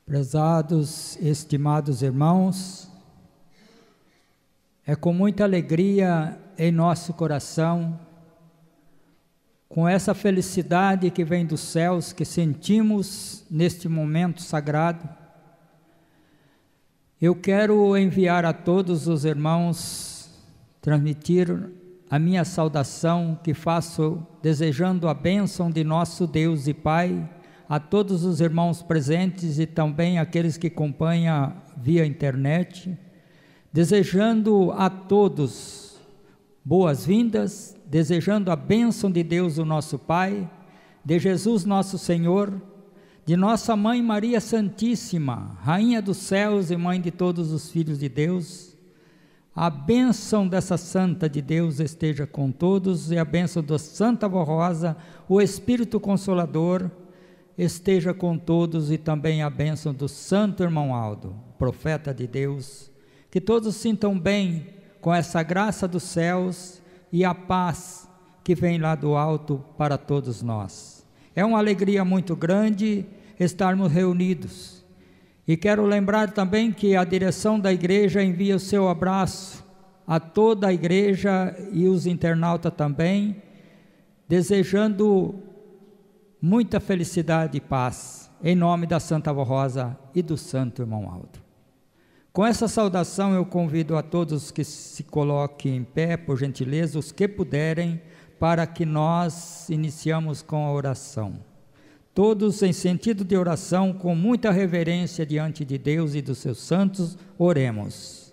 Prezados, estimados irmãos, é com muita alegria em nosso coração, com essa felicidade que vem dos céus, que sentimos neste momento sagrado, eu quero enviar a todos os irmãos, transmitir a minha saudação que faço desejando a bênção de nosso Deus e Pai, a todos os irmãos presentes e também aqueles que acompanham via internet, desejando a todos boas-vindas, desejando a bênção de Deus o nosso Pai, de Jesus nosso Senhor, de nossa Mãe Maria Santíssima, Rainha dos céus e Mãe de todos os filhos de Deus. A bênção dessa Santa de Deus esteja com todos e a bênção da Santa Vó Rosa, o Espírito Consolador, esteja com todos e também a bênção do Santo Irmão Aldo, profeta de Deus, que todos sintam bem com essa graça dos céus e a paz que vem lá do alto para todos nós. É uma alegria muito grande estarmos reunidos e quero lembrar também que a direção da igreja envia o seu abraço a toda a igreja e os internautas também, desejando muita felicidade e paz, em nome da Santa Vó Rosa e do Santo Irmão Aldo. Com essa saudação eu convido a todos que se coloquem em pé, por gentileza, os que puderem, para que nós iniciamos com a oração. Todos em sentido de oração, com muita reverência diante de Deus e dos seus santos, oremos.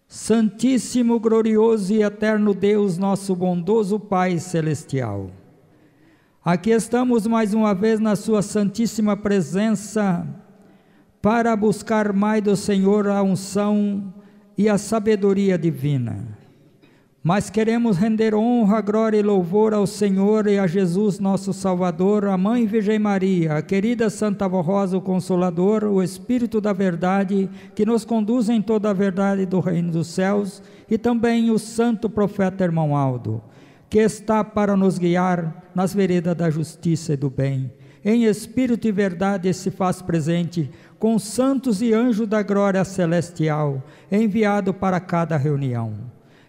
Santíssimo, glorioso e eterno Deus, nosso bondoso Pai Celestial, aqui estamos mais uma vez na sua santíssima presença para buscar mais do Senhor a unção e a sabedoria divina. Mas queremos render honra, glória e louvor ao Senhor e a Jesus nosso Salvador, a Mãe Virgem Maria, a querida Santa Vó Rosa, o Consolador, o Espírito da Verdade, que nos conduz em toda a verdade do reino dos céus, e também o Santo Profeta Irmão Aldo, que está para nos guiar nas veredas da justiça e do bem. Em espírito e verdade se faz presente, com santos e anjos da glória celestial, enviado para cada reunião.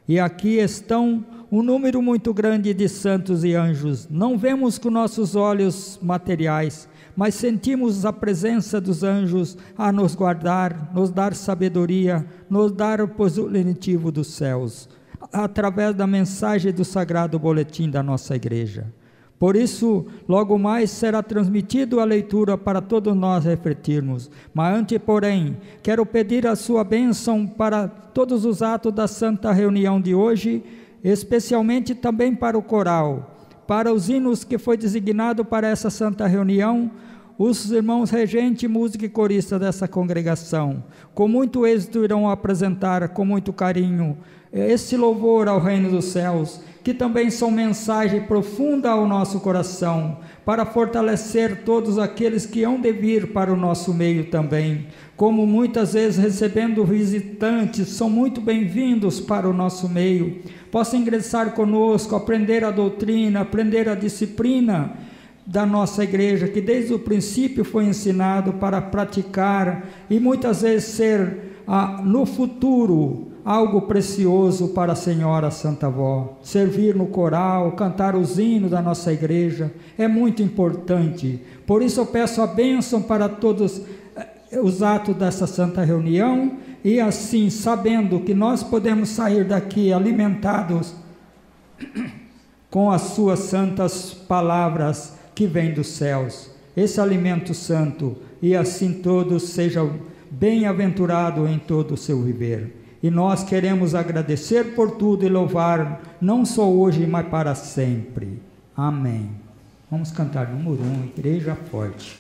E aqui estão um número muito grande de santos e anjos. Não vemos com nossos olhos materiais, mas sentimos a presença dos anjos a nos guardar, nos dar sabedoria, nos dar o positivo dos céus, através da mensagem do Sagrado Boletim da nossa igreja. Por isso, logo mais será transmitido a leitura para todos nós refletirmos. Mas antes, porém, quero pedir a sua bênção para todos os atos da santa reunião de hoje, especialmente também para o coral, para os hinos que foi designado para essa santa reunião, os irmãos regente, música e corista dessa congregação, com muito êxito irão apresentar com muito carinho esse louvor ao reino dos céus, que também são mensagem profunda ao nosso coração, para fortalecer todos aqueles que hão de vir para o nosso meio também, como muitas vezes recebendo visitantes, são muito bem-vindos para o nosso meio, possam ingressar conosco, aprender a doutrina, aprender a disciplina da nossa igreja, que desde o princípio foi ensinado para praticar e muitas vezes ser no futuro algo precioso para a Senhora Santa Vó. Servir no coral, cantar os hinos da nossa igreja é muito importante. Por isso eu peço a bênção para todos os atos dessa santa reunião e assim, sabendo que nós podemos sair daqui alimentados com as suas santas palavras que vêm dos céus. Esse alimento santo e assim todos sejam bem-aventurados em todo o seu viver. E nós queremos agradecer por tudo e louvar, não só hoje, mas para sempre. Amém. Vamos cantar número 1, Igreja Forte.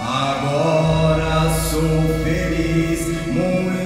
Agora sou feliz, muito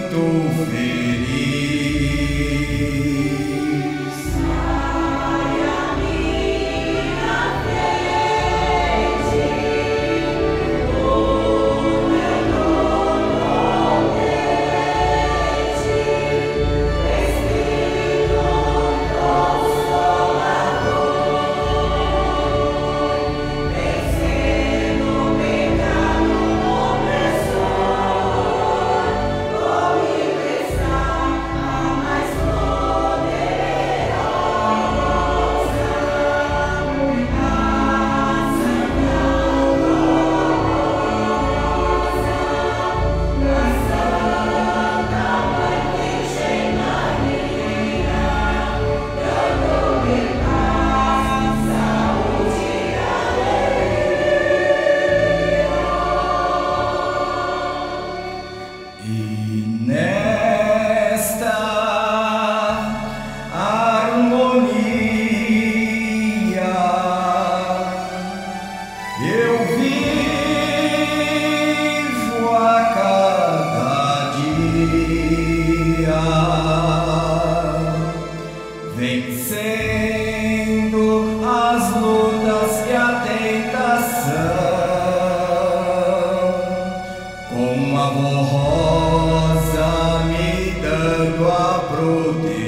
amor rosa me dando a proteção.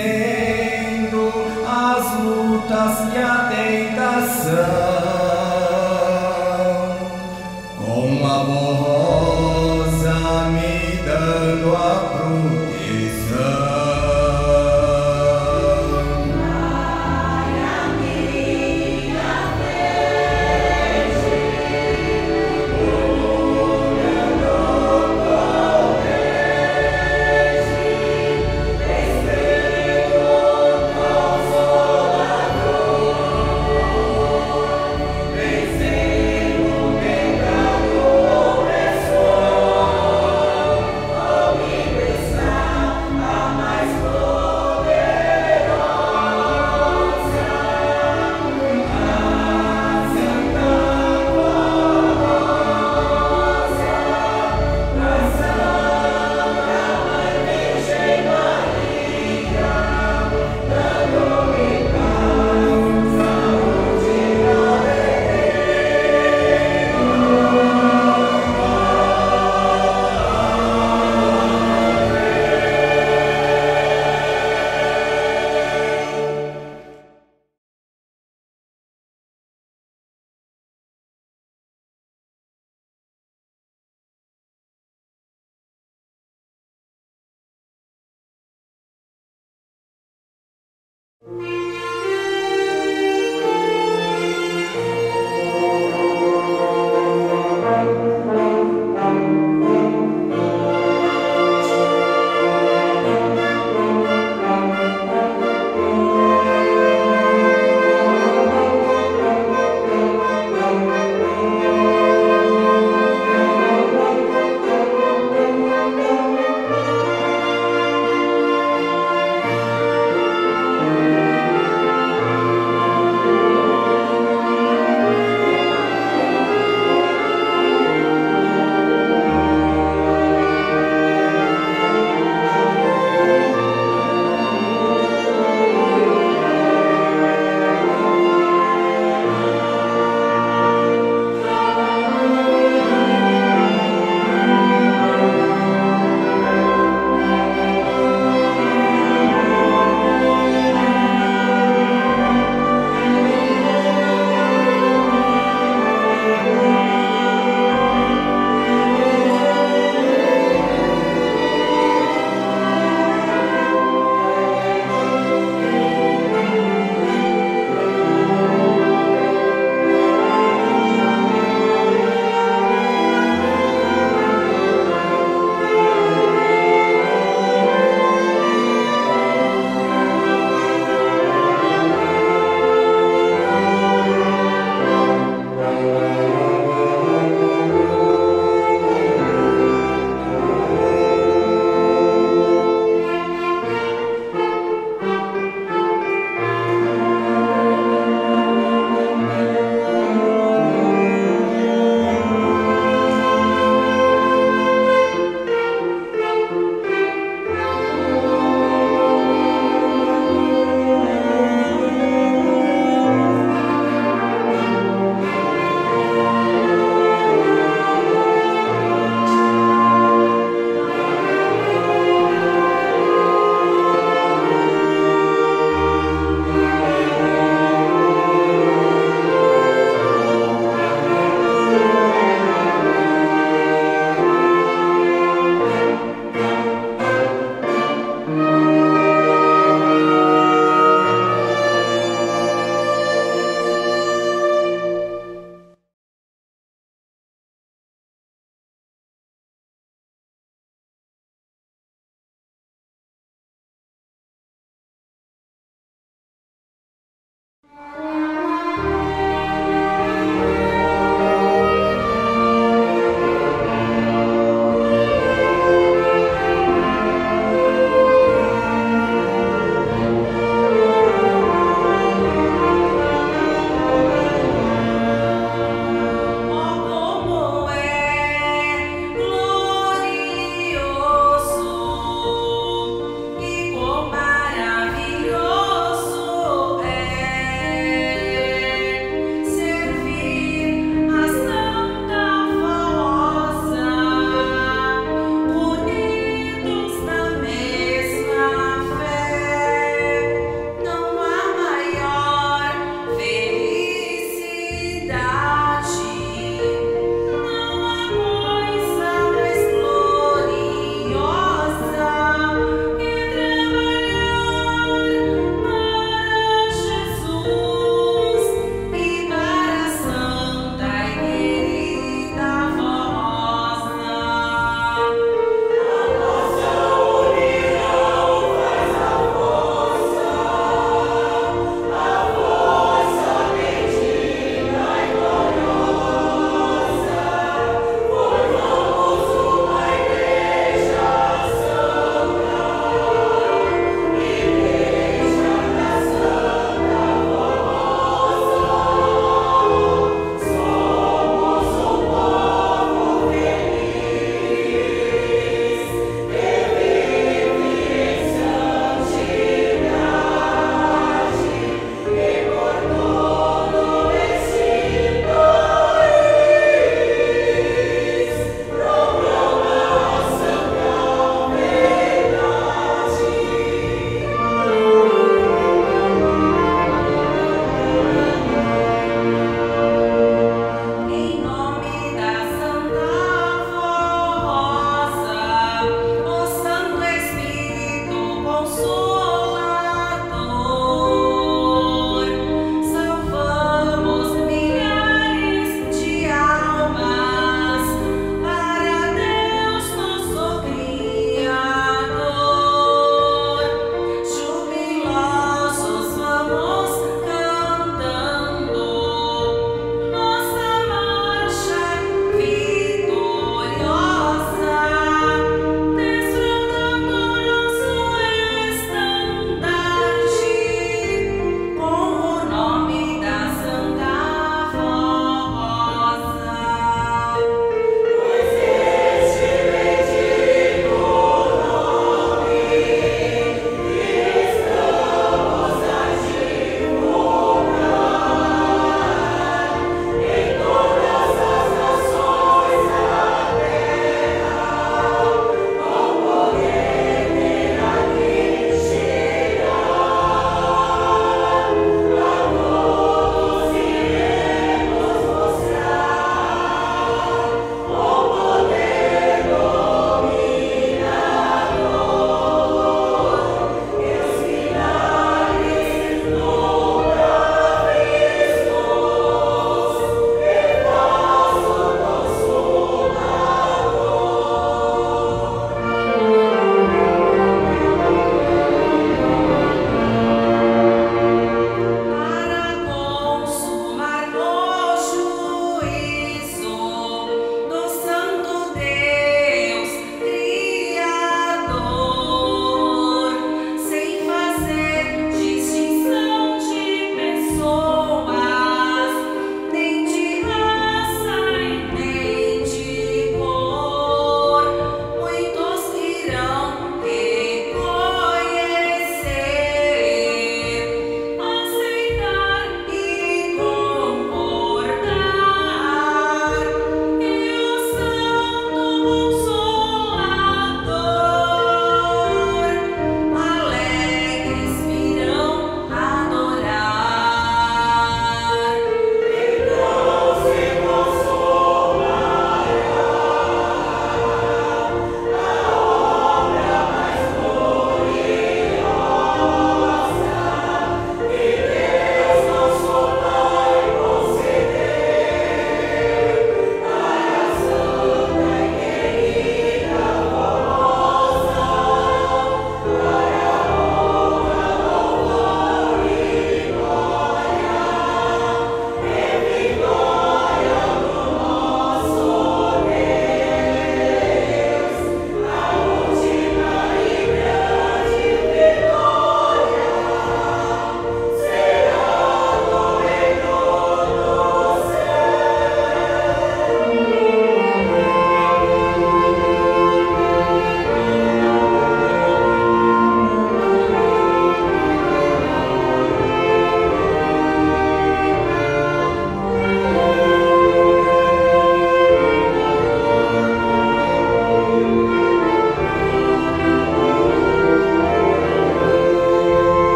Vencendo as lutas e a tentação, com amor rosa me dando a proteção.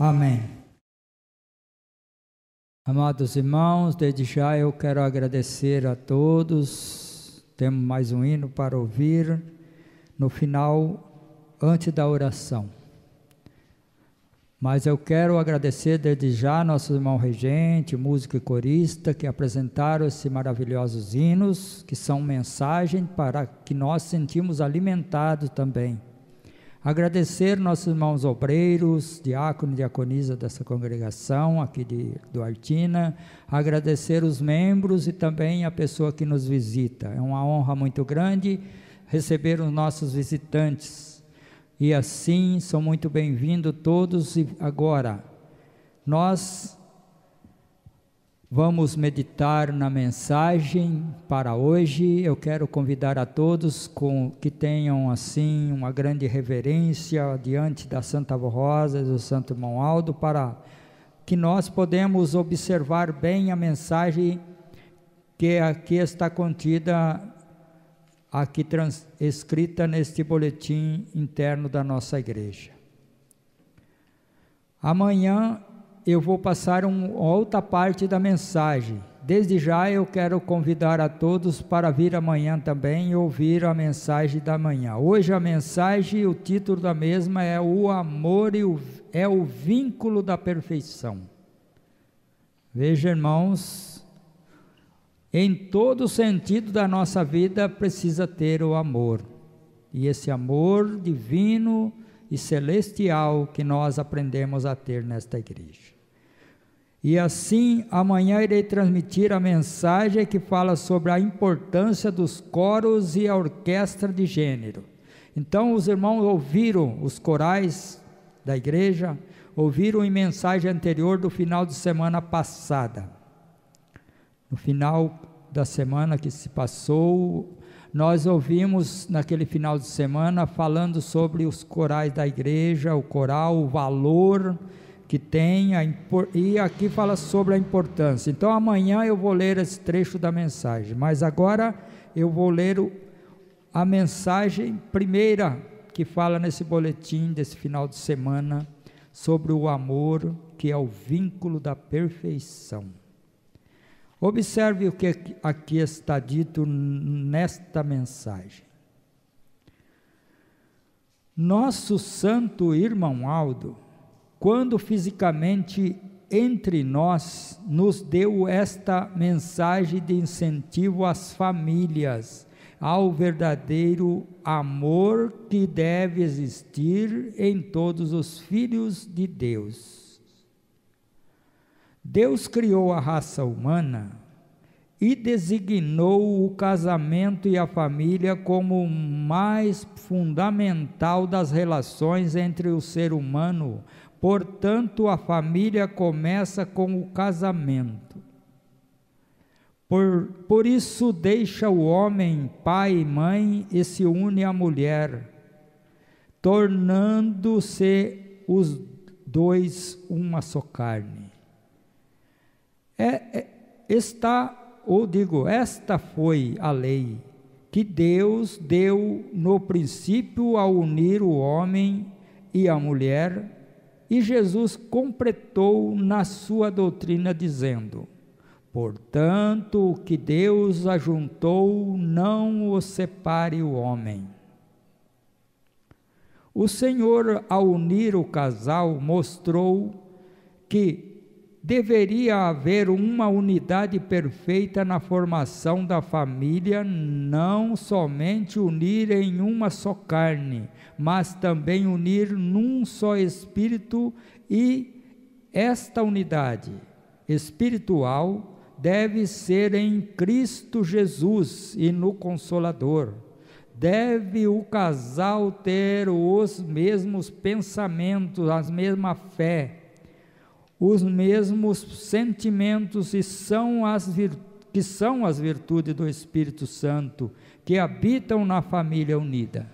Amém. Amados irmãos, desde já eu quero agradecer a todos. Temos mais um hino para ouvir no final, antes da oração. Mas eu quero agradecer desde já nosso irmão regente, músico e corista, que apresentaram esses maravilhosos hinos, que são mensagem para que nós sentimos alimentados também. Agradecer nossos irmãos obreiros, diácono e diaconisa dessa congregação aqui de Duartina, agradecer os membros e também a pessoa que nos visita. É uma honra muito grande receber os nossos visitantes. E assim, são muito bem-vindos todos. E agora, nós vamos meditar na mensagem para hoje. Eu quero convidar a todos que tenham assim uma grande reverência diante da Santa Rosa e do Santo Irmão Aldo, para que nós podemos observar bem a mensagem que aqui está contida, aqui escrita neste boletim interno da nossa igreja. Amanhã eu vou passar outra parte da mensagem. Desde já eu quero convidar a todos para vir amanhã também e ouvir a mensagem da manhã. Hoje a mensagem, o título da mesma é o amor é o vínculo da perfeição. Veja, irmãos, em todo sentido da nossa vida precisa ter o amor. E esse amor divino e celestial que nós aprendemos a ter nesta igreja. E assim, amanhã irei transmitir a mensagem que fala sobre a importância dos coros e a orquestra de gênero. Então, os irmãos ouviram os corais da igreja, ouviram em mensagem anterior do final de semana passada. No final da semana que se passou, nós ouvimos naquele final de semana falando sobre os corais da igreja, o coral, o valor que tem, e aqui fala sobre a importância. Então amanhã eu vou ler esse trecho da mensagem, mas agora eu vou ler a mensagem primeira que fala nesse boletim desse final de semana sobre o amor, que é o vínculo da perfeição. Observe o que aqui está dito nesta mensagem. Nosso santo irmão Aldo, quando fisicamente entre nós, nos deu esta mensagem de incentivo às famílias, ao verdadeiro amor que deve existir em todos os filhos de Deus. Deus criou a raça humana e designou o casamento e a família como o mais fundamental das relações entre o ser humano. Portanto, a família começa com o casamento. Por isso deixa o homem pai e mãe e se une à mulher, tornando-se os dois uma só carne. Esta foi a lei que Deus deu no princípio ao unir o homem e a mulher, e Jesus completou na sua doutrina dizendo: portanto, o que Deus ajuntou, não o separe o homem. O Senhor, ao unir o casal, mostrou que deveria haver uma unidade perfeita na formação da família, não somente unir em uma só carne, mas também unir num só espírito, e esta unidade espiritual deve ser em Cristo Jesus e no Consolador. Deve o casal ter os mesmos pensamentos, a mesma fé, os mesmos sentimentos, que são as virtudes do Espírito Santo, que habitam na família unida.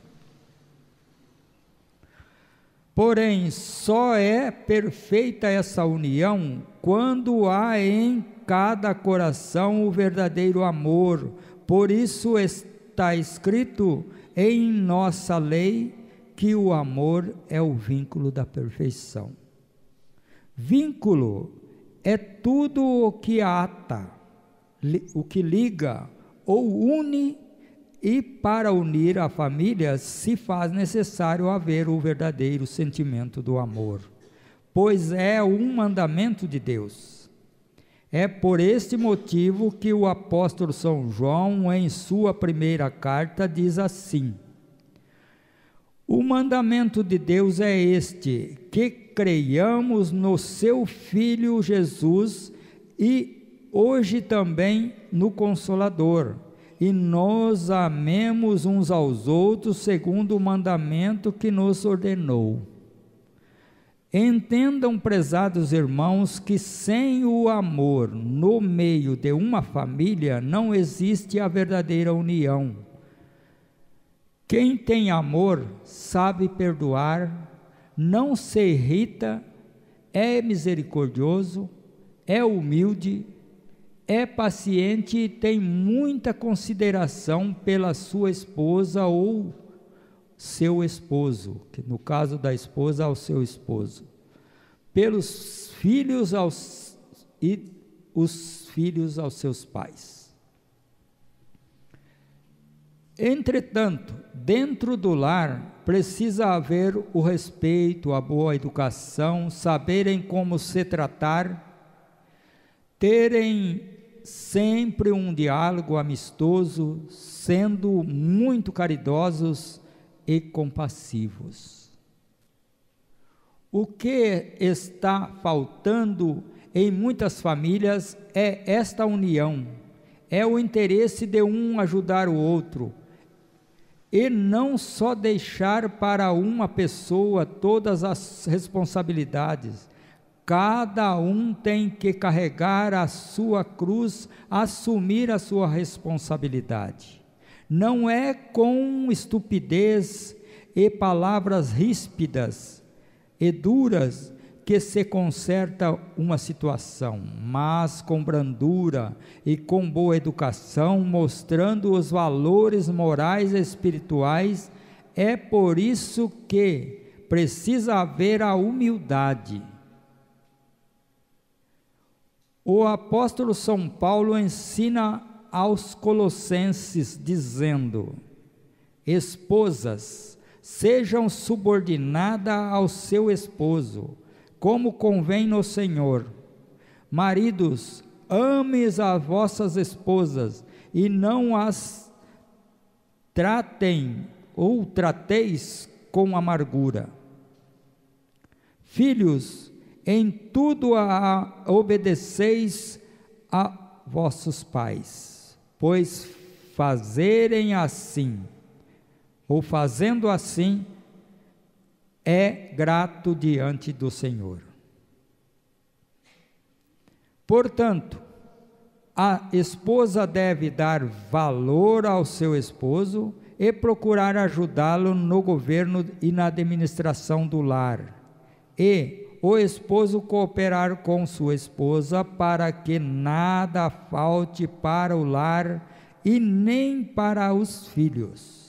Porém, só é perfeita essa união quando há em cada coração o verdadeiro amor. Por isso está escrito em nossa lei que o amor é o vínculo da perfeição. Vínculo é tudo o que ata, o que liga ou une, e para unir a família se faz necessário haver o verdadeiro sentimento do amor, pois é um mandamento de Deus. É por este motivo que o apóstolo São João, em sua primeira carta, diz assim: o mandamento de Deus é este, que creiamos no seu Filho Jesus e hoje também no Consolador, e nos amemos uns aos outros segundo o mandamento que nos ordenou. Entendam, prezados irmãos, que sem o amor no meio de uma família não existe a verdadeira união. Quem tem amor sabe perdoar, não se irrita, é misericordioso, é humilde, é paciente e tem muita consideração pela sua esposa ou seu esposo, que no caso da esposa, ao seu esposo, pelos filhos e os filhos aos seus pais. Entretanto, dentro do lar precisa haver o respeito, a boa educação, saberem como se tratar, terem sempre um diálogo amistoso, sendo muito caridosos e compassivos. O que está faltando em muitas famílias é esta união, é o interesse de um ajudar o outro, e não só deixar para uma pessoa todas as responsabilidades. Cada um tem que carregar a sua cruz, assumir a sua responsabilidade. Não é com estupidez e palavras ríspidas e duras que se conserta uma situação, mas com brandura e com boa educação, mostrando os valores morais e espirituais. É por isso que precisa haver a humildade. O apóstolo São Paulo ensina aos colossenses dizendo: esposas, sejam subordinadas ao seu esposo, como convém no Senhor. Maridos, ames as vossas esposas e não as trateis com amargura. Filhos, em tudo obedeceis a vossos pais, pois fazendo assim, é grato diante do Senhor. Portanto, a esposa deve dar valor ao seu esposo e procurar ajudá-lo no governo e na administração do lar, e o esposo cooperar com sua esposa para que nada falte para o lar e nem para os filhos.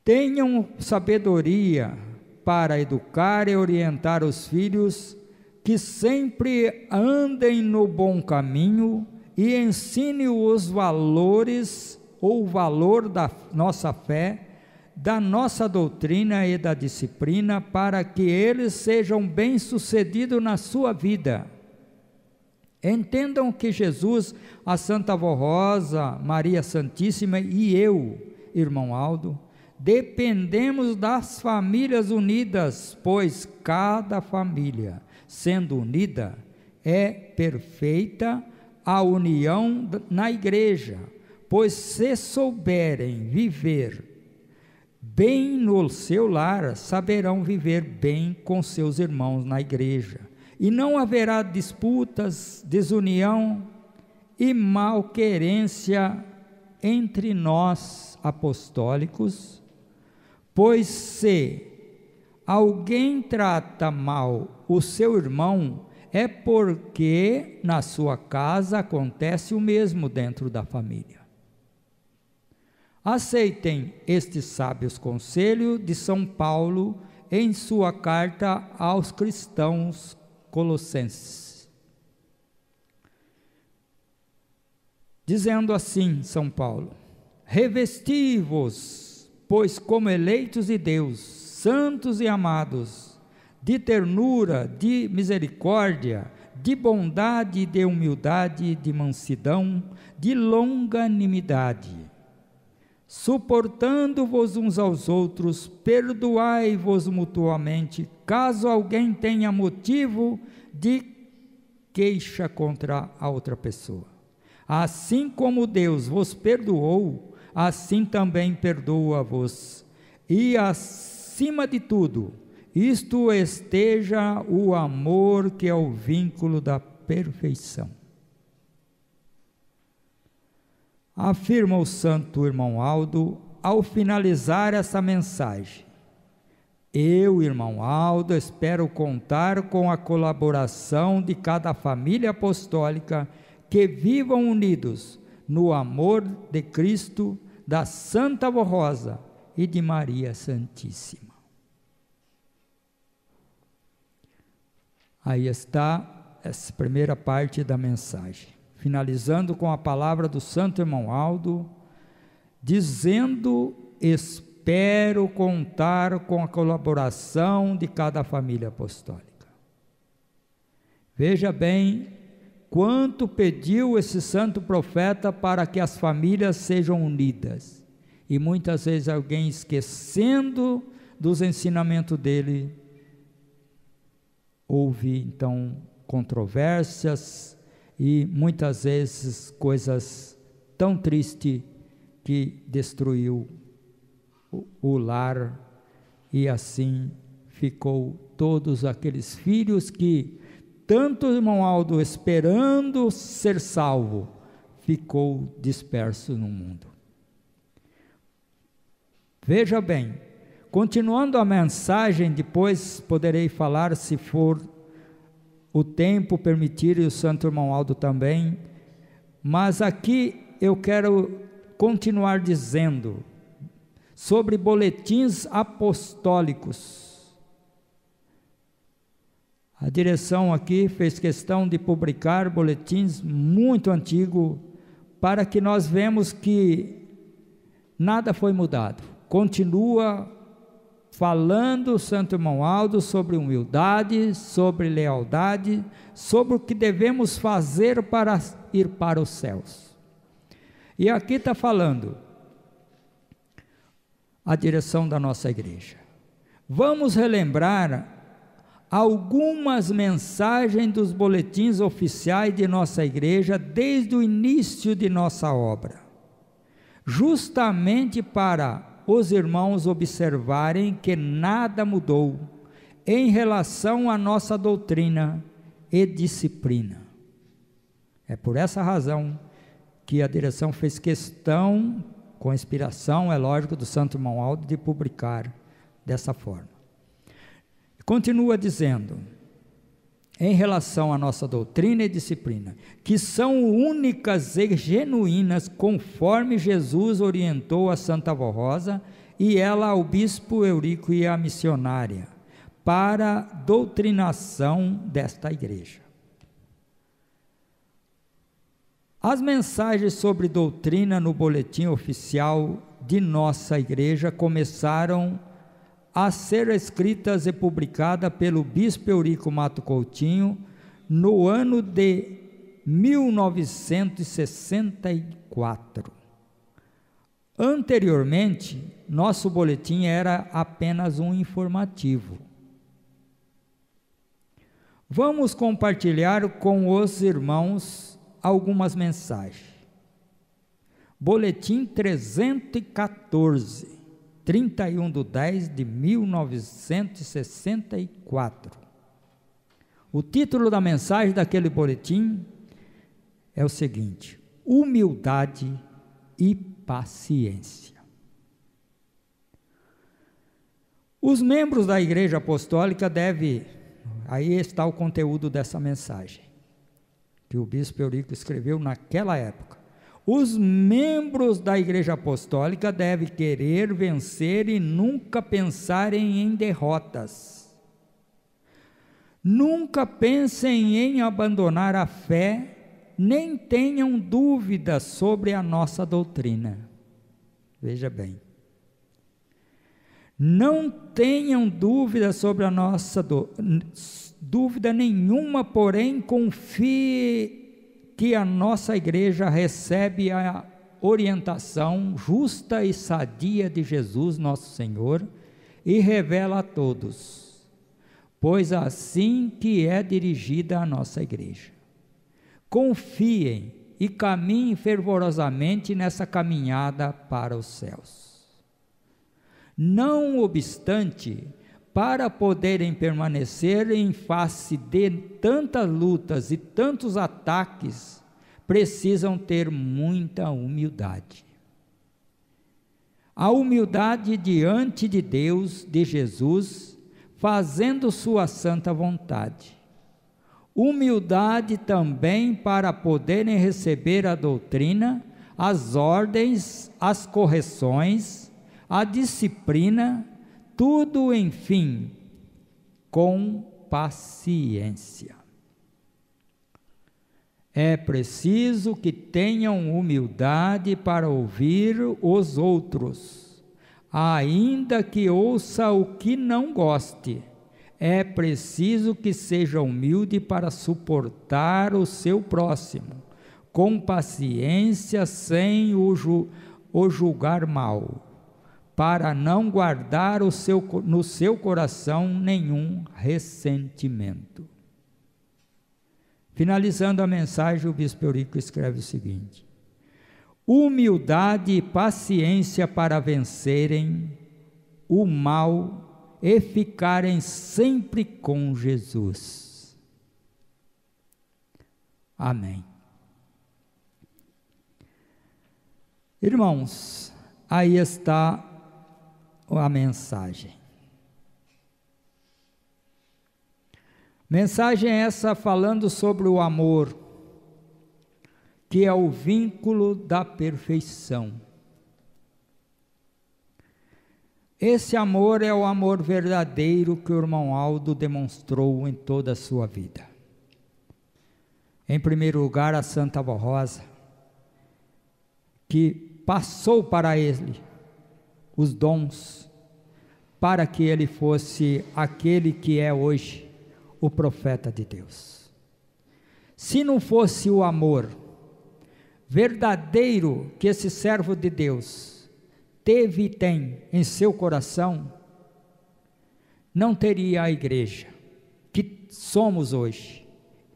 Tenham sabedoria para educar e orientar os filhos, que sempre andem no bom caminho, e ensine os valores ou o valor da nossa fé, da nossa doutrina e da disciplina, para que eles sejam bem-sucedidos na sua vida. Entendam que Jesus, a Santa Avó Rosa, Maria Santíssima e eu, irmão Aldo, dependemos das famílias unidas, pois cada família, sendo unida, é perfeita a união na igreja, pois se souberem viver bem no seu lar, saberão viver bem com seus irmãos na igreja, e não haverá disputas, desunião e malquerência entre nós apostólicos, pois se alguém trata mal o seu irmão, é porque na sua casa acontece o mesmo dentro da família. Aceitem estes sábios conselhos de São Paulo em sua carta aos cristãos colossenses. Dizendo assim, São Paulo: revesti-vos, pois como eleitos de Deus, santos e amados, de ternura, de misericórdia, de bondade, de humildade, de mansidão, de longanimidade, suportando-vos uns aos outros, perdoai-vos mutuamente, caso alguém tenha motivo de queixa contra a outra pessoa. Assim como Deus vos perdoou, assim também perdoa-vos. E acima de tudo, isto esteja o amor, que é o vínculo da perfeição. Afirma o santo irmão Aldo ao finalizar essa mensagem: eu, irmão Aldo, espero contar com a colaboração de cada família apostólica, que vivam unidos no amor de Cristo, da Santa Avó Rosa e de Maria Santíssima. Aí está essa primeira parte da mensagem, finalizando com a palavra do santo irmão Aldo, dizendo: espero contar com a colaboração de cada família apostólica. Veja bem quanto pediu esse santo profeta para que as famílias sejam unidas, e muitas vezes alguém, esquecendo dos ensinamentos dele, houve então controvérsias e muitas vezes coisas tão tristes que destruiu o lar, e assim ficou todos aqueles filhos que tanto o irmão Aldo, esperando ser salvo, ficou disperso no mundo. Veja bem, continuando a mensagem, depois poderei falar, se for o tempo permitir, e o santo irmão Aldo também, mas aqui eu quero continuar dizendo sobre boletins apostólicos. A direção aqui fez questão de publicar boletins muito antigos, para que nós vemos que nada foi mudado. Continua falando o santo irmão Aldo sobre humildade, sobre lealdade, sobre o que devemos fazer para ir para os céus. E aqui está falando a direção da nossa igreja. Vamos relembrar algumas mensagens dos boletins oficiais de nossa igreja desde o início de nossa obra, justamente para os irmãos observarem que nada mudou em relação à nossa doutrina e disciplina. É por essa razão que a direção fez questão, com inspiração, é lógico, do santo irmão Aldo, de publicar dessa forma. Continua dizendo, em relação à nossa doutrina e disciplina, que são únicas e genuínas, conforme Jesus orientou a Santa Avó Rosa e ela ao bispo Eurico e à missionária, para a doutrinação desta igreja. As mensagens sobre doutrina no boletim oficial de nossa igreja começaram a ser escritas e publicadas pelo bispo Eurico Mato Coutinho no ano de 1964. Anteriormente, nosso boletim era apenas um informativo. Vamos compartilhar com os irmãos algumas mensagens. Boletim 314, 31/10/1964. O título da mensagem daquele boletim é o seguinte: humildade e paciência. Os membros da Igreja Apostólica devem, aí está o conteúdo dessa mensagem, que o bispo Eurico escreveu naquela época. Os membros da Igreja Apostólica devem querer vencer e nunca pensarem em derrotas. Nunca pensem em abandonar a fé, nem tenham dúvidas sobre a nossa doutrina. Veja bem. Não tenham dúvida sobre a nossa dúvida nenhuma, porém confie que a nossa igreja recebe a orientação justa e sadia de Jesus, nosso Senhor, e revela a todos, pois assim que é dirigida a nossa igreja. Confiem e caminhem fervorosamente nessa caminhada para os céus. Não obstante, para poderem permanecer em face de tantas lutas e tantos ataques, precisam ter muita humildade. A humildade diante de Deus, de Jesus, fazendo sua santa vontade. Humildade também para poderem receber a doutrina, as ordens, as correções, a disciplina, tudo, enfim, com paciência. É preciso que tenham humildade para ouvir os outros, ainda que ouça o que não goste. É preciso que seja humilde para suportar o seu próximo, com paciência, sem o julgar mal, para não guardar no seu coração nenhum ressentimento. Finalizando a mensagem, o bispo Eurico escreve o seguinte: humildade e paciência para vencerem o mal e ficarem sempre com Jesus. Amém. Irmãos, aí está a mensagem. Mensagem essa falando sobre o amor, que é o vínculo da perfeição. Esse amor é o amor verdadeiro que o irmão Aldo demonstrou em toda a sua vida. Em primeiro lugar, a Santa Avó Rosa, que passou para ele os dons, para que ele fosse aquele que é hoje, o profeta de Deus. Se não fosse o amor verdadeiro que esse servo de Deus teve e tem em seu coração, não teria a igreja que somos hoje,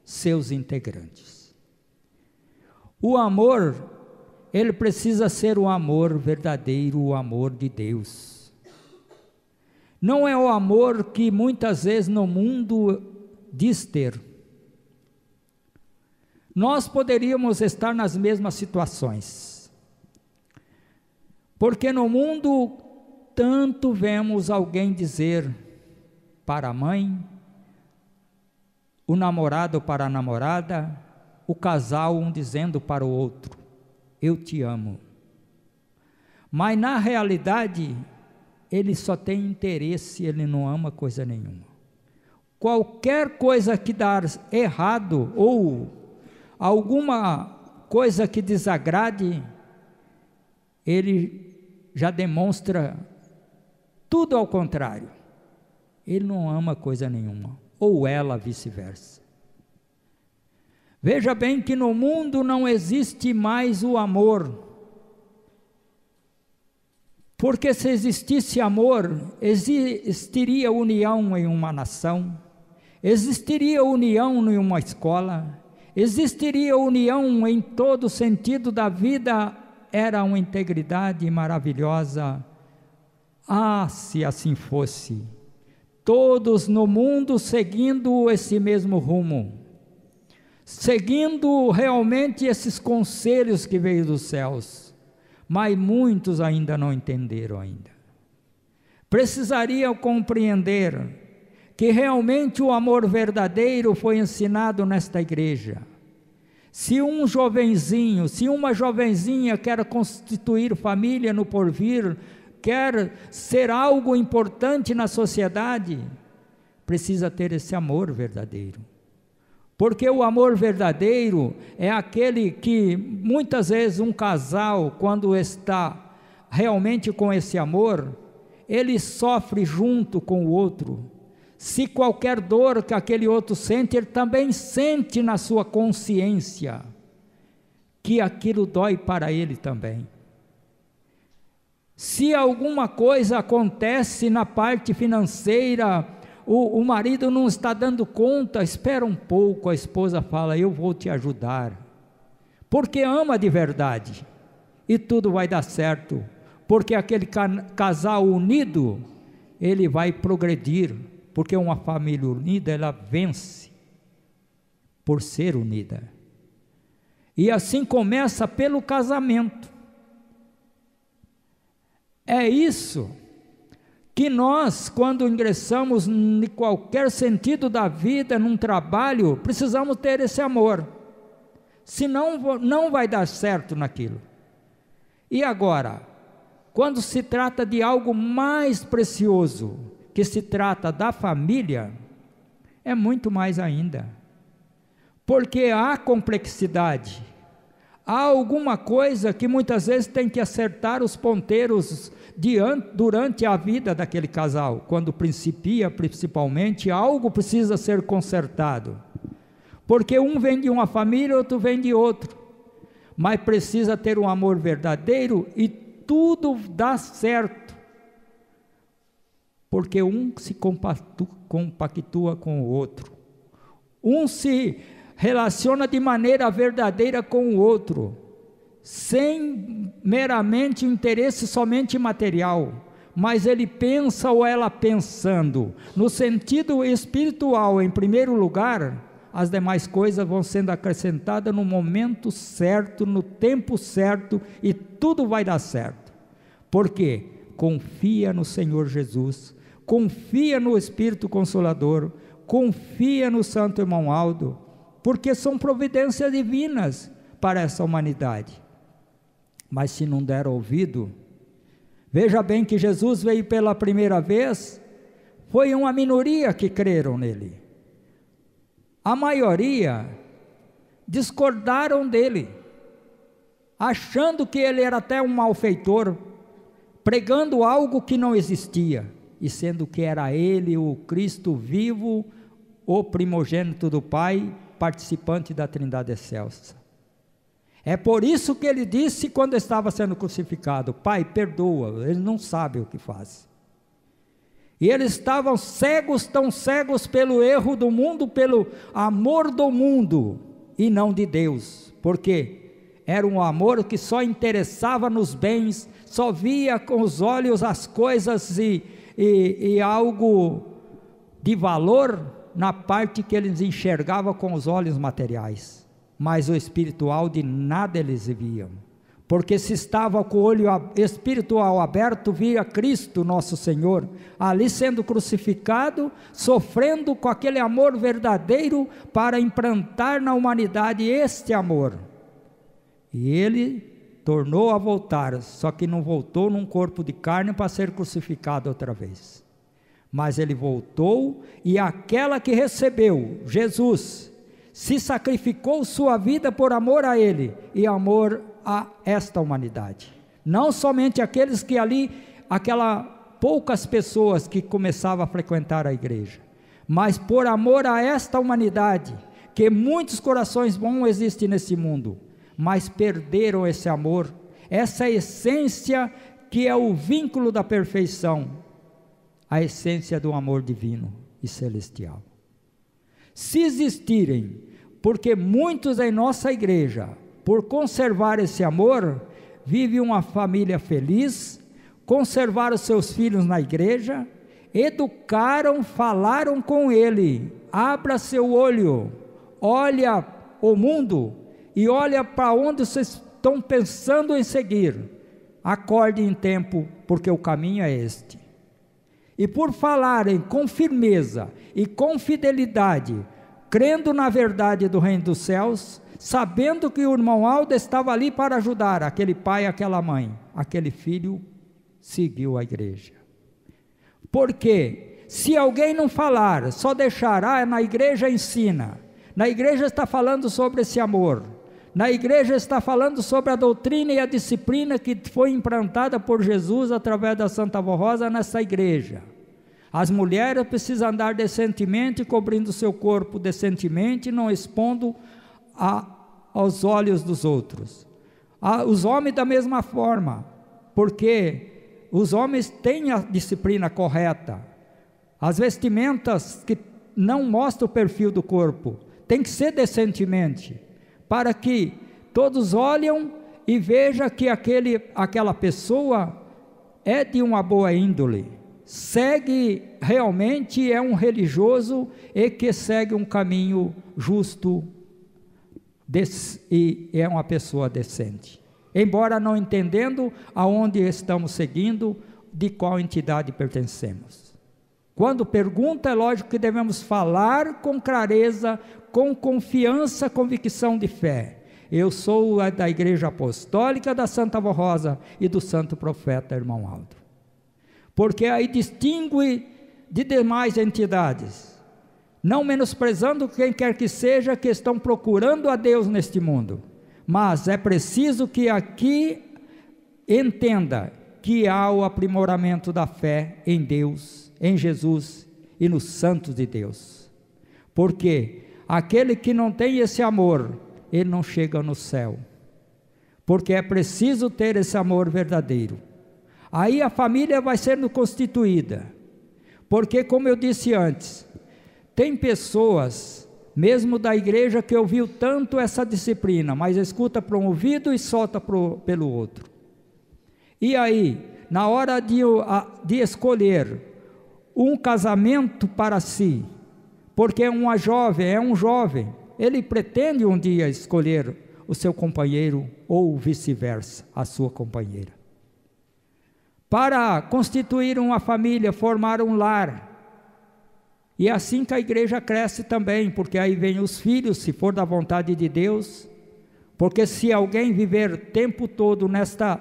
seus integrantes. O amor, ele precisa ser o amor verdadeiro, o amor de Deus. Não é o amor que muitas vezes no mundo diz ter. Nós poderíamos estar nas mesmas situações, porque no mundo tanto vemos alguém dizer para a mãe, o namorado para a namorada, o casal um dizendo para o outro: eu te amo. Mas na realidade, ele só tem interesse, ele não ama coisa nenhuma. Qualquer coisa que dar errado, ou alguma coisa que desagrade, ele já demonstra tudo ao contrário. Ele não ama coisa nenhuma, ou ela vice-versa. Veja bem que no mundo não existe mais o amor, porque se existisse amor, existiria união em uma nação, existiria união em uma escola, existiria união em todo sentido da vida, era uma integridade maravilhosa. Ah, se assim fosse, todos no mundo seguindo esse mesmo rumo, seguindo realmente esses conselhos que veio dos céus, mas muitos ainda não entenderam ainda. Precisariam compreender que realmente o amor verdadeiro foi ensinado nesta igreja. Se um jovenzinho, se uma jovenzinha quer constituir família no porvir, quer ser algo importante na sociedade, precisa ter esse amor verdadeiro. Porque o amor verdadeiro é aquele que, muitas vezes, um casal, quando está realmente com esse amor, ele sofre junto com o outro. Se qualquer dor que aquele outro sente, ele também sente na sua consciência que aquilo dói para ele também. Se alguma coisa acontece na parte financeira, o marido não está dando conta, espera um pouco, a esposa fala, eu vou te ajudar, porque ama de verdade, e tudo vai dar certo, porque aquele casal unido, ele vai progredir, porque uma família unida, ela vence, por ser unida, e assim começa pelo casamento. É isso que nós, quando ingressamos em qualquer sentido da vida, num trabalho, precisamos ter esse amor, senão não vai dar certo naquilo. E agora, quando se trata de algo mais precioso, que se trata da família, é muito mais ainda, porque há complexidade, há alguma coisa que muitas vezes tem que acertar os ponteiros durante a vida daquele casal, quando principia principalmente, algo precisa ser consertado, porque um vem de uma família, outro vem de outro, mas precisa ter um amor verdadeiro e tudo dá certo, porque um se compactua com o outro, um se relaciona de maneira verdadeira com o outro, sem meramente interesse somente material, mas ele pensa ou ela pensando, no sentido espiritual em primeiro lugar, as demais coisas vão sendo acrescentadas no momento certo, no tempo certo, e tudo vai dar certo, porque confia no Senhor Jesus, confia no Espírito Consolador, confia no Santo Irmão Aldo, porque são providências divinas para essa humanidade. Mas se não der ouvido, veja bem que Jesus veio pela primeira vez, foi uma minoria que creram nele, a maioria discordaram dele, achando que ele era até um malfeitor, pregando algo que não existia, e sendo que era ele o Cristo vivo, o primogênito do Pai, participante da Trindade excelsa. É por isso que ele disse quando estava sendo crucificado, Pai, perdoa, eles não sabem o que fazem. E eles estavam cegos, tão cegos pelo erro do mundo, pelo amor do mundo, e não de Deus, porque era um amor que só interessava nos bens, só via com os olhos as coisas e algo de valor na parte que eles enxergavam com os olhos materiais, mas o espiritual de nada eles viam, porque se estava com o olho espiritual aberto, via Cristo nosso Senhor, ali sendo crucificado, sofrendo com aquele amor verdadeiro, para implantar na humanidade este amor, e ele tornou a voltar, só que não voltou num corpo de carne para ser crucificado outra vez, mas ele voltou, e aquela que recebeu Jesus, se sacrificou sua vida por amor a ele, e amor a esta humanidade, não somente aqueles que ali, poucas pessoas que começavam a frequentar a igreja, mas por amor a esta humanidade, que muitos corações bons existem nesse mundo, mas perderam esse amor, essa essência que é o vínculo da perfeição, a essência do amor divino e celestial. Se existirem, porque muitos em nossa igreja, por conservar esse amor, vive uma família feliz, conservaram seus filhos na igreja, educaram, falaram com ele, abra seu olho, olha o mundo, e olha para onde vocês estão pensando em seguir, acorde em tempo, porque o caminho é este. E por falarem com firmeza e com fidelidade, crendo na verdade do reino dos céus, sabendo que o irmão Aldo estava ali para ajudar aquele pai e aquela mãe. Aquele filho seguiu a igreja. Por quê? Se alguém não falar, só deixar, na igreja ensina, na igreja está falando sobre esse amor, na igreja está falando sobre a doutrina e a disciplina que foi implantada por Jesus através da Santa Avó Rosa nessa igreja. As mulheres precisam andar decentemente, cobrindo seu corpo decentemente, não expondo aos olhos dos outros. Os homens da mesma forma, porque os homens têm a disciplina correta. As vestimentas que não mostram o perfil do corpo, tem que ser decentemente, para que todos olhem e vejam que aquela pessoa é de uma boa índole, segue realmente, é um religioso e que segue um caminho justo e é uma pessoa decente, embora não entendendo aonde estamos seguindo, de qual entidade pertencemos. Quando pergunta, é lógico que devemos falar com clareza, com confiança, convicção de fé. Eu sou da Igreja Apostólica da Santa Avó Rosa e do Santo Profeta Irmão Aldo. Porque aí distingue de demais entidades, não menosprezando quem quer que seja que estão procurando a Deus neste mundo, mas é preciso que aqui entenda que há o aprimoramento da fé em Deus, em Jesus e nos santos de Deus, porque aquele que não tem esse amor, ele não chega no céu, porque é preciso ter esse amor verdadeiro. Aí a família vai sendo constituída, porque como eu disse antes, tem pessoas, mesmo da igreja, que ouviu tanto essa disciplina, mas escuta por um ouvido e solta pelo outro. E aí, na hora de escolher um casamento para si, porque é um jovem, ele pretende um dia escolher o seu companheiro ou vice-versa, a sua companheira. Para constituir uma família, formar um lar. E é assim que a igreja cresce também, porque aí vem os filhos, se for da vontade de Deus. Porque se alguém viver o tempo todo nesta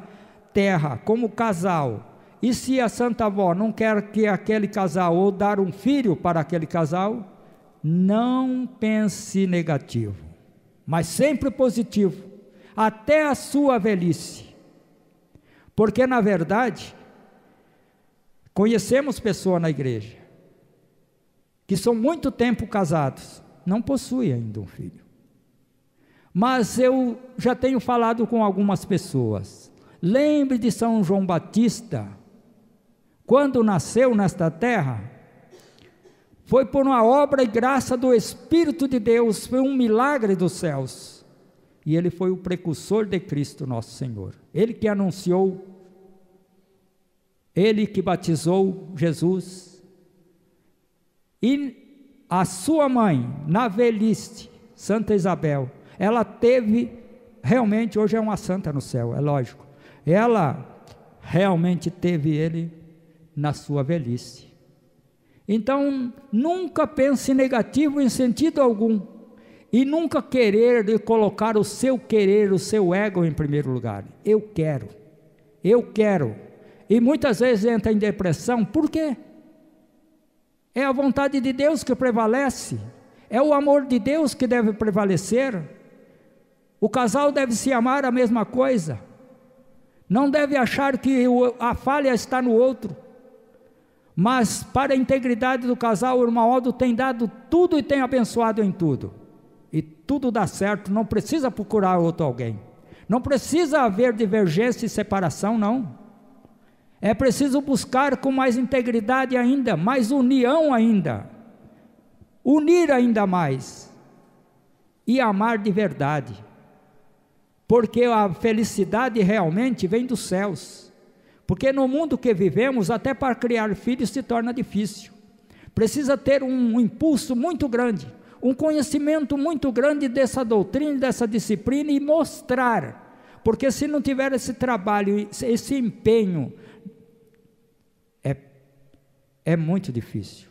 terra como casal, e se a Santa Avó não quer que aquele casal, ou dar um filho para aquele casal, não pense negativo, mas sempre positivo, até a sua velhice. Porque na verdade, conhecemos pessoas na igreja, que são muito tempo casados, não possuem ainda um filho. Mas eu já tenho falado com algumas pessoas, lembre de São João Batista, quando nasceu nesta terra, foi por uma obra e graça do Espírito de Deus, foi um milagre dos céus, e ele foi o precursor de Cristo nosso Senhor, ele que anunciou, ele que batizou Jesus, e a sua mãe, na velhice, Santa Isabel, ela teve, realmente hoje é uma santa no céu, é lógico, ela realmente teve ele na sua velhice. Então, nunca pense negativo em sentido algum, e nunca querer colocar o seu ego em primeiro lugar. Eu quero, e muitas vezes entra em depressão. Por quê? É a vontade de Deus que prevalece, é o amor de Deus que deve prevalecer. O casal deve se amar a mesma coisa, não deve achar que a falha está no outro, mas para a integridade do casal, o irmão Aldo tem dado tudo e tem abençoado em tudo, e tudo dá certo, não precisa procurar outro alguém, não precisa haver divergência e separação, não, é preciso buscar com mais integridade ainda, mais união ainda, unir ainda mais, e amar de verdade, porque a felicidade realmente vem dos céus, porque no mundo que vivemos, até para criar filhos se torna difícil, precisa ter um impulso muito grande, um conhecimento muito grande dessa doutrina, dessa disciplina, e mostrar, porque se não tiver esse trabalho, esse empenho, é muito difícil,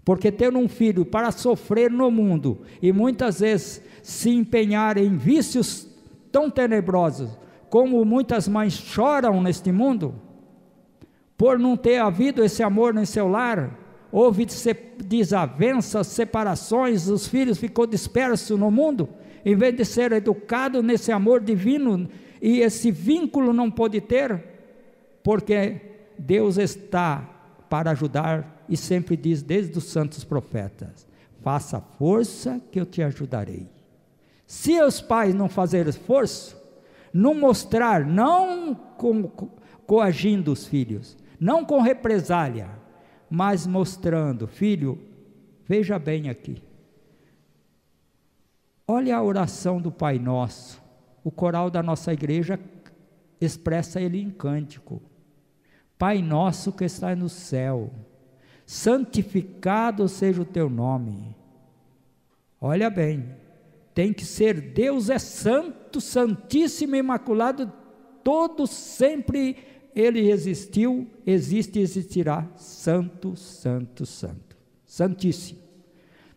Porque ter um filho para sofrer no mundo e muitas vezes se empenhar em vícios tão tenebrosos, como muitas mães choram neste mundo, por não ter havido esse amor em seu lar, houve desavenças, separações, os filhos ficou dispersos no mundo, em vez de ser educado nesse amor divino, e esse vínculo não pôde ter, porque Deus está para ajudar, e sempre diz desde os santos profetas: faça força que eu te ajudarei. Se os pais não fazerem esforço, não mostrar, não coagindo os filhos, não com represália, mas mostrando: filho, veja bem aqui, olha a oração do Pai Nosso, o coral da nossa igreja expressa ele em cântico: Pai nosso que está no céu, santificado seja o teu nome. Olha bem, tem que ser, Deus é santo, santíssimo, imaculado, todo sempre ele existiu, existe e existirá, santo, santo, santo, santíssimo.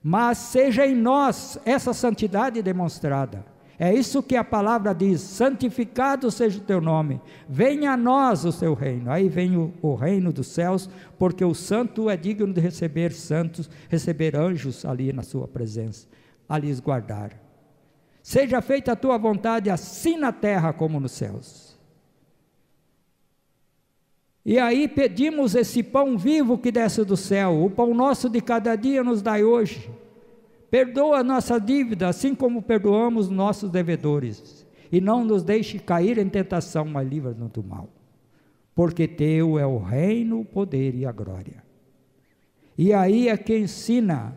Mas seja em nós essa santidade demonstrada. É isso que a palavra diz: santificado seja o teu nome, venha a nós o teu reino. Aí vem o reino dos céus, porque o santo é digno de receber santos, receber anjos ali na sua presença, a lhes guardar. Seja feita a tua vontade, assim na terra como nos céus. E aí pedimos esse pão vivo que desce do céu: o pão nosso de cada dia nos dai hoje. Perdoa a nossa dívida, assim como perdoamos nossos devedores, e não nos deixe cair em tentação, mas livra-nos do mal, porque teu é o reino, o poder e a glória. E aí é que ensina,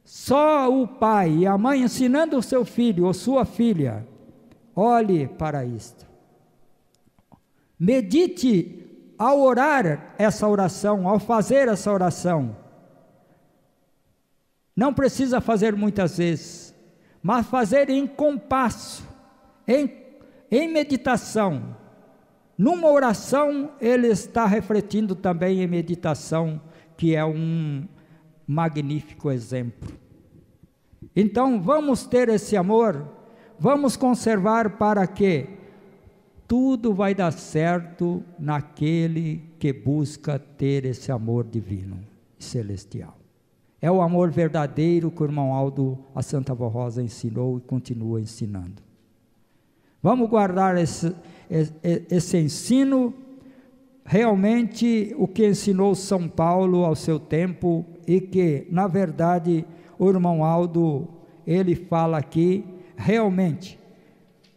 só o pai e a mãe ensinando o seu filho ou sua filha: olhe para isto, medite ao orar essa oração, ao fazer essa oração. Não precisa fazer muitas vezes, mas fazer em compasso, em meditação. Numa oração, ele está refletindo também em meditação, que é um magnífico exemplo. Então, vamos ter esse amor, vamos conservar, para que tudo vai dar certo naquele que busca ter esse amor divino e celestial. É o amor verdadeiro que o irmão Aldo, a Santa Avó Rosa, ensinou e continua ensinando. Vamos guardar esse ensino, realmente o que ensinou São Paulo ao seu tempo, e que, na verdade, o irmão Aldo, ele fala aqui, realmente.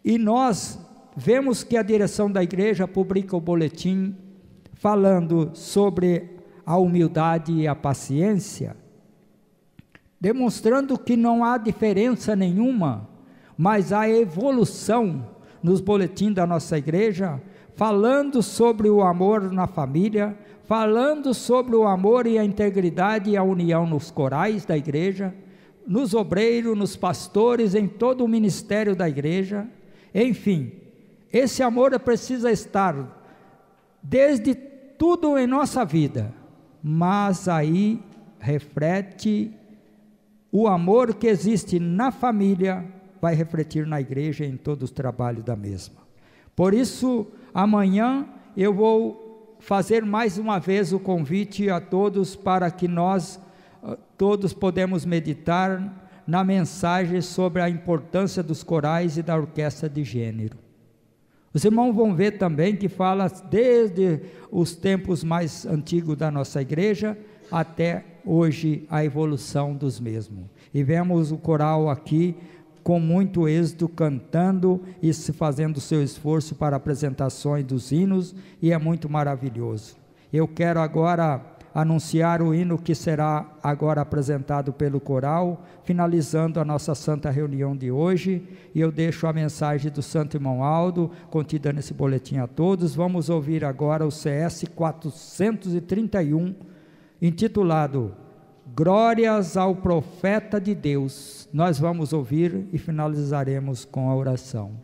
E nós vemos que a direção da igreja publica o boletim, falando sobre a humildade e a paciência, demonstrando que não há diferença nenhuma, mas há evolução nos boletins da nossa igreja, falando sobre o amor na família, falando sobre o amor e a integridade e a união nos corais da igreja, nos obreiros, nos pastores, em todo o ministério da igreja. Enfim, esse amor precisa estar desde tudo em nossa vida, mas aí reflete o amor que existe na família, vai refletir na igreja e em todos os trabalhos da mesma. Por isso, amanhã eu vou fazer mais uma vez o convite a todos, para que nós todos podemos meditar na mensagem sobre a importância dos corais e da orquestra de gênero. Os irmãos vão ver também que fala desde os tempos mais antigos da nossa igreja até hoje a evolução dos mesmos. E vemos o coral aqui com muito êxito, cantando e se fazendo o seu esforço para apresentações dos hinos, e é muito maravilhoso. Eu quero agora anunciar o hino que será agora apresentado pelo coral, finalizando a nossa santa reunião de hoje, e eu deixo a mensagem do Santo Irmão Aldo, contida nesse boletim a todos. Vamos ouvir agora o CS 431, intitulado Glórias ao Profeta de Deus. Nós vamos ouvir e finalizaremos com a oração.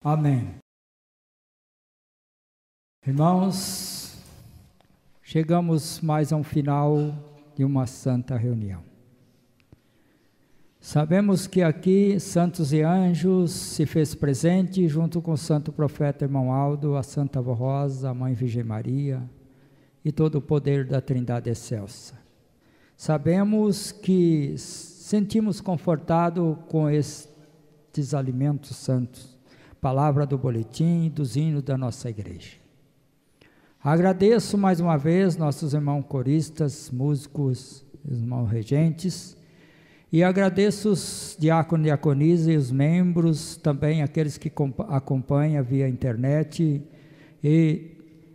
Amém. Irmãos, chegamos mais a um final de uma santa reunião. Sabemos que aqui santos e anjos se fez presente junto com o santo profeta irmão Aldo, a Santa Avó Rosa, a Mãe Virgem Maria e todo o poder da Trindade Excelsa. Sabemos que sentimos confortado com estes alimentos santos, palavra do boletim e dos hinos da nossa igreja. Agradeço mais uma vez nossos irmãos coristas, músicos, irmãos regentes, e agradeço os diáconos e diaconisas e os membros, também aqueles que acompanham via internet, e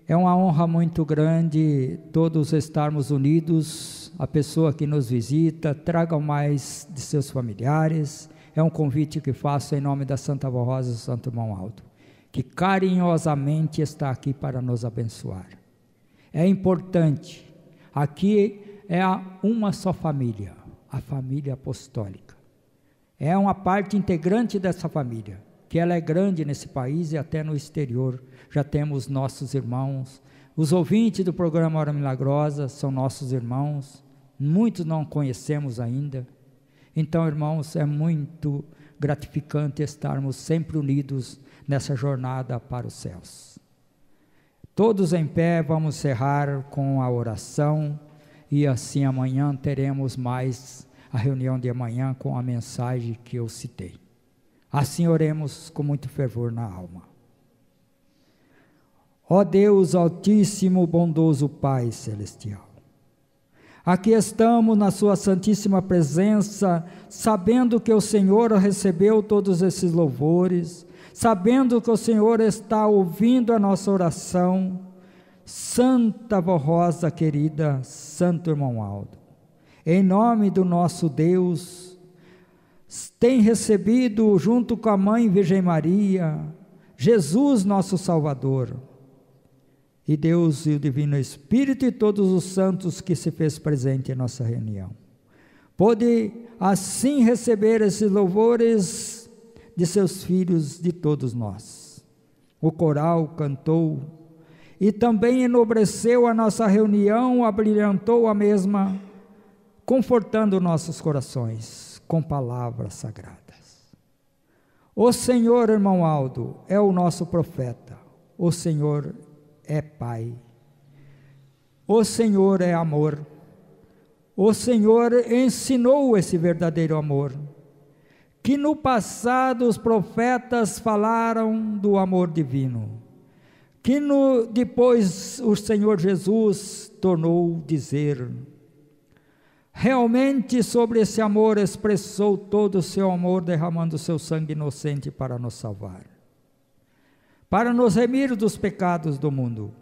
é uma honra muito grande todos estarmos unidos, a pessoa que nos visita, tragam mais de seus familiares, é um convite que faço em nome da Santa Avó Rosa e do Santo Irmão Aldo, que carinhosamente está aqui para nos abençoar. É importante, aqui é uma só família, a família apostólica. É uma parte integrante dessa família, que ela é grande nesse país e até no exterior. Já temos nossos irmãos, os ouvintes do programa Hora Milagrosa são nossos irmãos, muitos não conhecemos ainda. Então, irmãos, é muito gratificante estarmos sempre unidos nessa jornada para os céus. Todos em pé, vamos encerrar com a oração, e assim amanhã teremos mais a reunião de amanhã com a mensagem que eu citei. Assim oremos com muito fervor na alma. Ó Deus Altíssimo, bondoso Pai Celestial, aqui estamos na sua santíssima presença, sabendo que o Senhor recebeu todos esses louvores, sabendo que o Senhor está ouvindo a nossa oração. Santa Avó Rosa querida, Santo Irmão Aldo, em nome do nosso Deus, tem recebido junto com a Mãe Virgem Maria, Jesus nosso Salvador, e Deus e o Divino Espírito e todos os santos que se fez presente em nossa reunião. Pode assim receber esses louvores de seus filhos, de todos nós. O coral cantou e também enobreceu a nossa reunião, abrilhantou a mesma, confortando nossos corações com palavras sagradas. O Senhor, irmão Aldo, é o nosso profeta, o Senhor é Pai, o Senhor é amor, o Senhor ensinou esse verdadeiro amor, que no passado os profetas falaram do amor divino, que depois o Senhor Jesus tornou dizer. Realmente sobre esse amor expressou todo o seu amor, derramando o seu sangue inocente para nos salvar, para nos remir dos pecados do mundo,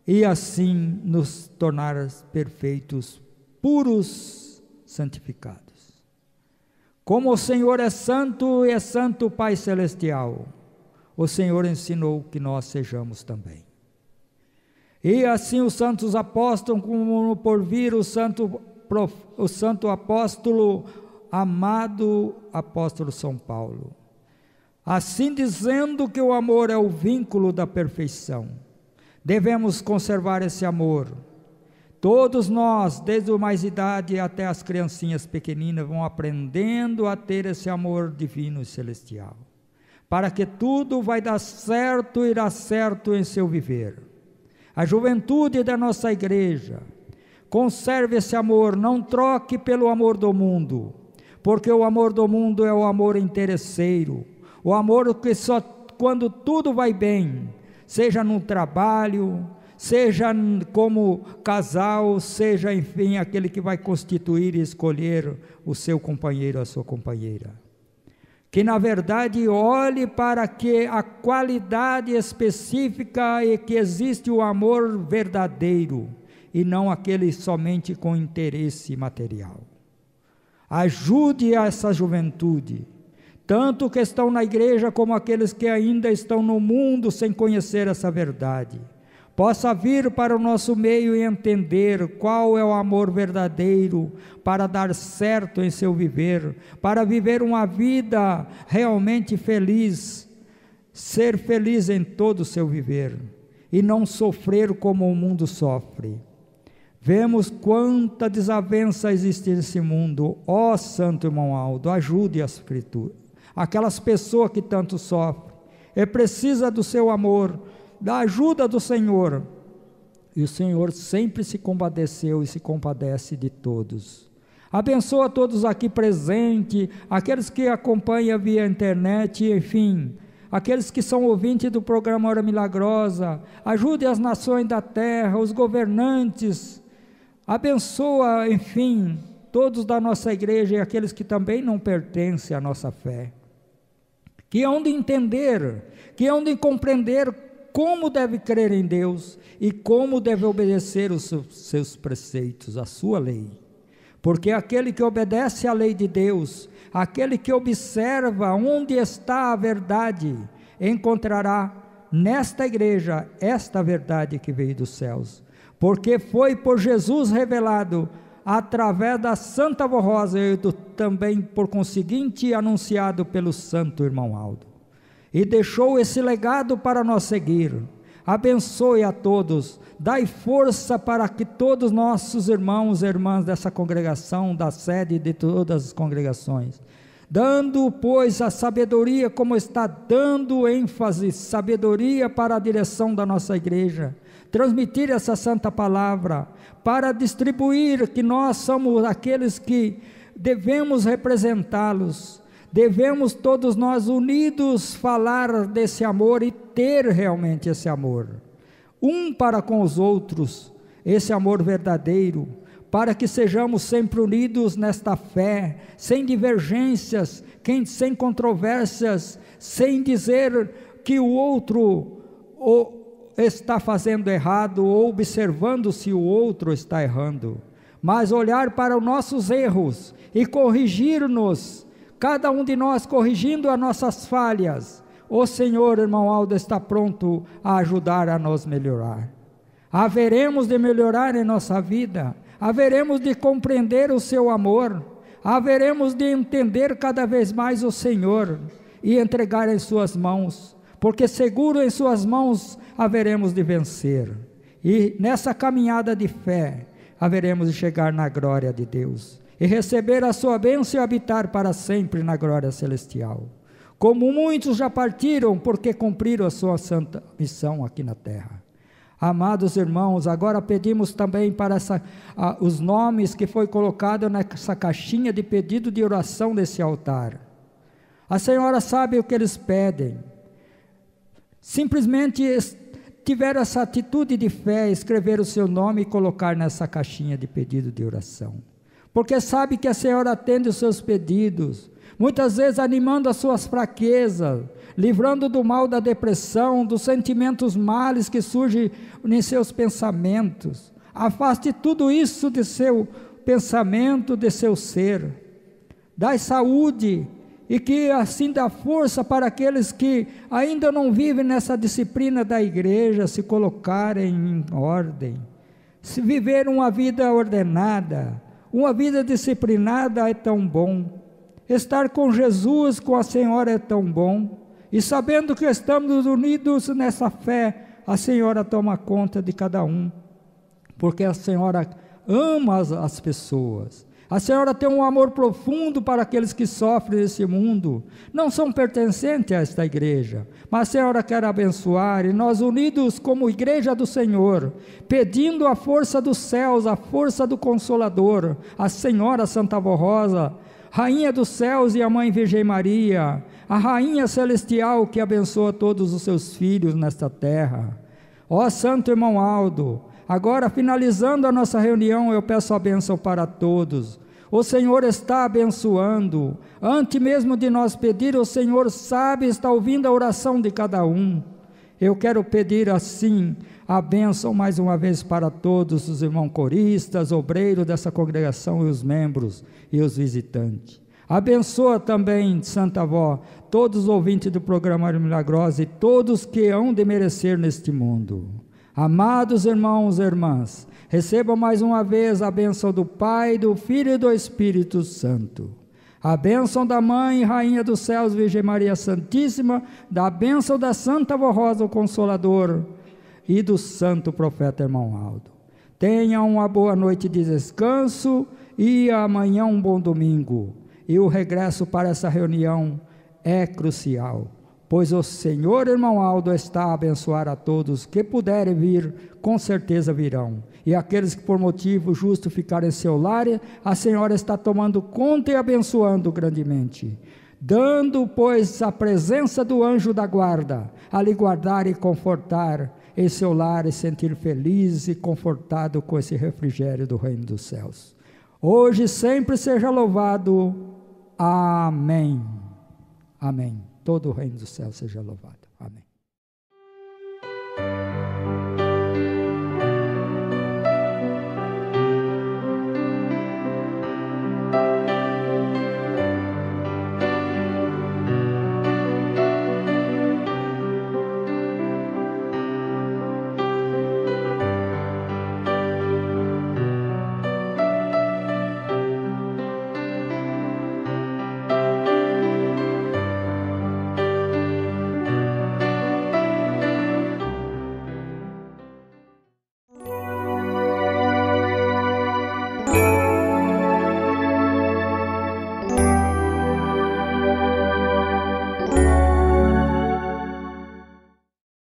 e assim nos tornar perfeitos, puros, santificados. Como o Senhor é santo e é santo Pai Celestial, o Senhor ensinou que nós sejamos também. E assim os santos apóstolos, como por vir o santo apóstolo, amado apóstolo São Paulo, assim dizendo que o amor é o vínculo da perfeição, devemos conservar esse amor. Todos nós, desde a mais idade até as criancinhas pequeninas, vão aprendendo a ter esse amor divino e celestial, para que tudo vai dar certo, irá certo em seu viver. A juventude da nossa igreja, conserve esse amor, não troque pelo amor do mundo, porque o amor do mundo é o amor interesseiro, o amor que só quando tudo vai bem, seja no trabalho, seja como casal, seja enfim aquele que vai constituir e escolher o seu companheiro, a sua companheira. Que na verdade olhe para que a qualidade específica e que existe o amor verdadeiro, e não aquele somente com interesse material. Ajude essa juventude, tanto que estão na igreja como aqueles que ainda estão no mundo sem conhecer essa verdade, possa vir para o nosso meio e entender qual é o amor verdadeiro para dar certo em seu viver, para viver uma vida realmente feliz ser feliz em todo o seu viver, e não sofrer como o mundo sofre. Vemos quanta desavença existe nesse mundo. Ó Santo Irmão Aldo, ajude as criaturas, aquelas pessoas que tanto sofrem, e precisa do seu amor, da ajuda do Senhor, e o Senhor sempre se compadeceu e se compadece de todos. Abençoa todos aqui presentes, aqueles que acompanham via internet, enfim, aqueles que são ouvintes do programa Hora Milagrosa. Ajude as nações da terra, os governantes, abençoa, enfim, todos da nossa igreja e aqueles que também não pertencem à nossa fé, que hão de entender, que hão de compreender como deve crer em Deus e como deve obedecer os seus preceitos, a sua lei. Porque aquele que obedece à lei de Deus, aquele que observa onde está a verdade, encontrará nesta igreja esta verdade que veio dos céus. Porque foi por Jesus revelado através da Santa Avó Rosa e também por conseguinte anunciado pelo Santo Irmão Aldo. E deixou esse legado para nós seguir. Abençoe a todos, dai força para que todos nossos irmãos e irmãs dessa congregação, da sede de todas as congregações, dando, pois, a sabedoria, como está dando ênfase, sabedoria para a direção da nossa igreja, transmitir essa santa palavra, para distribuir que nós somos aqueles que devemos representá-los. Devemos todos nós unidos falar desse amor e ter realmente esse amor, um para com os outros, esse amor verdadeiro, para que sejamos sempre unidos nesta fé, sem divergências, sem controvérsias, sem dizer que o outro está fazendo errado ou observando se o outro está errando, mas olhar para os nossos erros e corrigir-nos, cada um de nós corrigindo as nossas falhas. O Senhor, irmão Aldo, está pronto a ajudar a nos melhorar. Haveremos de melhorar em nossa vida, haveremos de compreender o seu amor, haveremos de entender cada vez mais o Senhor e entregar em suas mãos, porque seguro em suas mãos haveremos de vencer. E nessa caminhada de fé, haveremos de chegar na glória de Deus e receber a sua bênção e habitar para sempre na glória celestial, como muitos já partiram porque cumpriram a sua santa missão aqui na terra. Amados irmãos, agora pedimos também para os nomes que foi colocado nessa caixinha de pedido de oração desse altar. A senhora sabe o que eles pedem, simplesmente tiveram essa atitude de fé, escrever o seu nome e colocar nessa caixinha de pedido de oração, porque sabe que a Senhora atende os seus pedidos, muitas vezes animando as suas fraquezas, livrando do mal da depressão, dos sentimentos males que surgem em seus pensamentos. Afaste tudo isso de seu pensamento, de seu ser. Dai saúde e que assim dá força para aqueles que ainda não vivem nessa disciplina da igreja, se colocarem em ordem, se viver uma vida ordenada. Uma vida disciplinada é tão bom, estar com Jesus, com a Senhora é tão bom, e sabendo que estamos unidos nessa fé, a Senhora toma conta de cada um, porque a Senhora ama as pessoas, a Senhora tem um amor profundo para aqueles que sofrem nesse mundo, não são pertencentes a esta igreja, mas a Senhora quer abençoar, e nós unidos como igreja do Senhor, pedindo a força dos céus, a força do Consolador, a Senhora Santa Avó Rosa, Rainha dos céus e a Mãe Virgem Maria, a Rainha Celestial que abençoa todos os seus filhos nesta terra. Ó Santo Irmão Aldo, agora finalizando a nossa reunião, eu peço a bênção para todos. O Senhor está abençoando, antes mesmo de nós pedir, o Senhor sabe, está ouvindo a oração de cada um. Eu quero pedir assim, a bênção mais uma vez para todos os irmãos coristas, obreiros dessa congregação e os membros e os visitantes. Abençoa também, Santa Avó, todos os ouvintes do programa Hora Milagrosa e todos que hão de merecer neste mundo. Amados irmãos e irmãs, recebam mais uma vez a bênção do Pai, do Filho e do Espírito Santo. A bênção da Mãe, Rainha dos Céus, Virgem Maria Santíssima, da bênção da Santa Vó Rosa, o Consolador, e do Santo Profeta Irmão Aldo. Tenham uma boa noite de descanso e amanhã um bom domingo. E o regresso para essa reunião é crucial, pois o Senhor, irmão Aldo, está a abençoar a todos que puderem vir, com certeza virão. E aqueles que por motivo justo ficarem em seu lar, a Senhora está tomando conta e abençoando grandemente, dando, pois, a presença do anjo da guarda, a lhe guardar e confortar em seu lar e sentir feliz e confortado com esse refrigério do reino dos céus. Hoje sempre seja louvado. Amém. Amém. Todo o reino dos céus seja louvado. Amém.